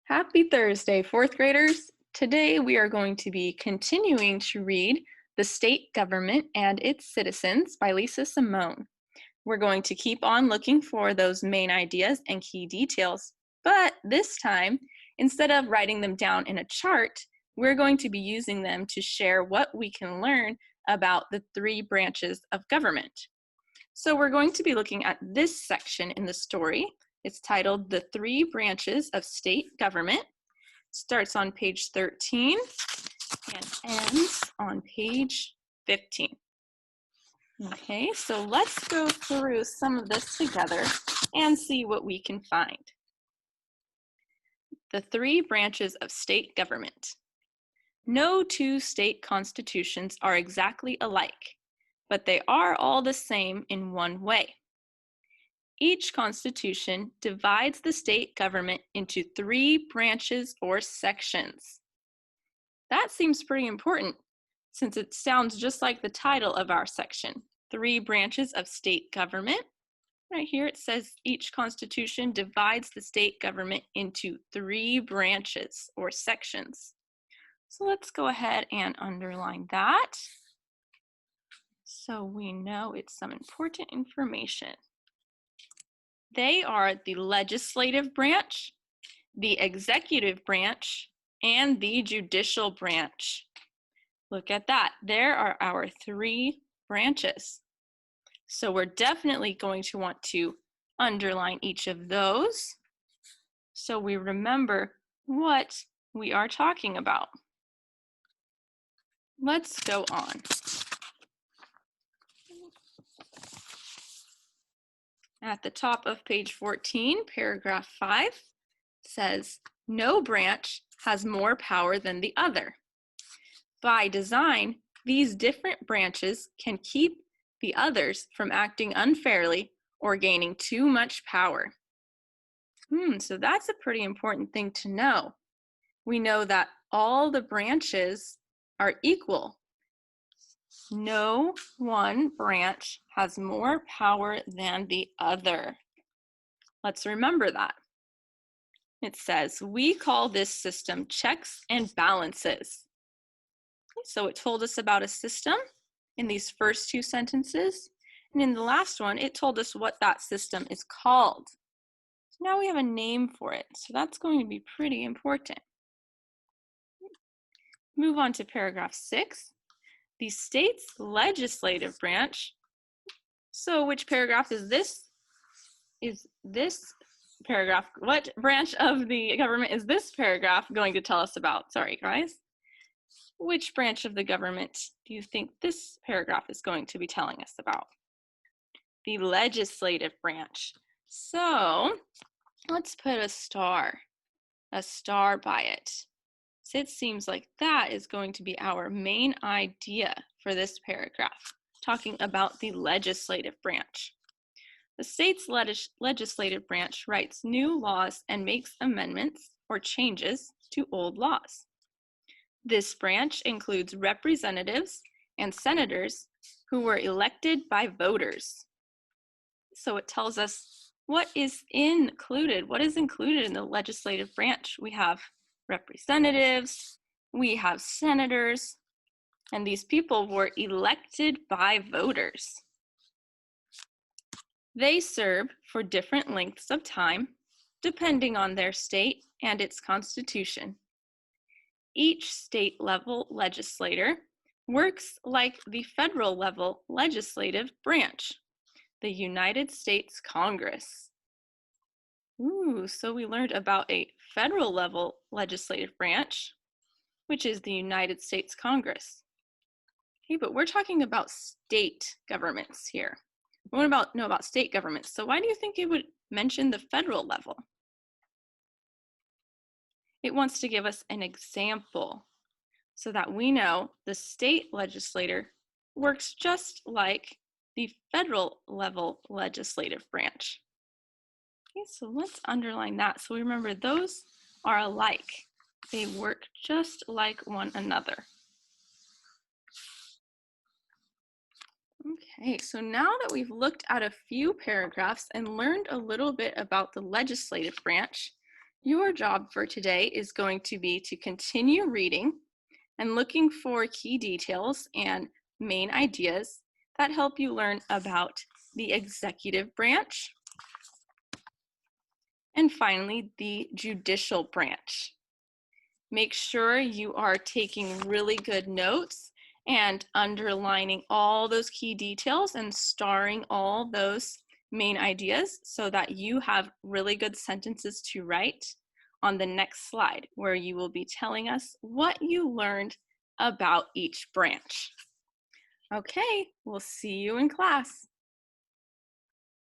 Happy Thursday, fourth graders. Today we are going to be continuing to read The State Government and Its Citizens by Lisa Simone. We're going to keep on looking for those main ideas and key details, but this time, instead of writing them down in a chart, we're going to be using them to share what we can learn about the three branches of government. So we're going to be looking at this section in the story. It's titled The Three Branches of State Government. Starts on page 13 and ends on page 15. Okay, so let's go through some of this together and see what we can find. The three branches of state government. No two state constitutions are exactly alike, but they are all the same in one way. Each constitution divides the state government into three branches or sections. That seems pretty important since it sounds just like the title of our section, Three Branches of State Government. Right here it says each constitution divides the state government into three branches or sections. So let's go ahead and underline that so we know it's some important information. They are the legislative branch, the executive branch, and the judicial branch. Look at that. There are our three branches. So we're definitely going to want to underline each of those so we remember what we are talking about. Let's go on. At the top of page 14, paragraph 5 says, no branch has more power than the other. By design, these different branches can keep the others from acting unfairly or gaining too much power. So that's a pretty important thing to know. We know that all the branches are equal. No one branch has more power than the other. Let's remember that. It says, we call this system checks and balances. So it told us about a system in these first two sentences. And in the last one, it told us what that system is called. So now we have a name for it. So that's going to be pretty important. Move on to paragraph 6. The state's legislative branch. So which paragraph is this? Is this paragraph? What branch of the government is this paragraph going to tell us about? Sorry, guys. Which branch of the government do you think this paragraph is going to be telling us about? The legislative branch. So let's put a star by it. So it seems like that is going to be our main idea for this paragraph, talking about the legislative branch. The state's legislative branch writes new laws and makes amendments or changes to old laws. This branch includes representatives and senators who were elected by voters. So it tells us what is included in the legislative branch. We have representatives, we have senators, and these people were elected by voters. They serve for different lengths of time, depending on their state and its constitution. Each state-level legislator works like the federal-level legislative branch, the United States Congress. So we learned about a federal-level legislative branch, which is the United States Congress. Okay, but we're talking about state governments here. We want to know about state governments. So why do you think it would mention the federal level? It wants to give us an example so that we know the state legislator works just like the federal level legislative branch. Okay, so let's underline that so we remember those are alike. They work just like one another. Okay, so now that we've looked at a few paragraphs and learned a little bit about the legislative branch, Your job for today is going to be to continue reading and looking for key details and main ideas that help you learn about the executive branch, and finally, the judicial branch. Make sure you are taking really good notes and underlining all those key details and starring all those main ideas so that you have really good sentences to write on the next slide, where you will be telling us what you learned about each branch. Okay, we'll see you in class.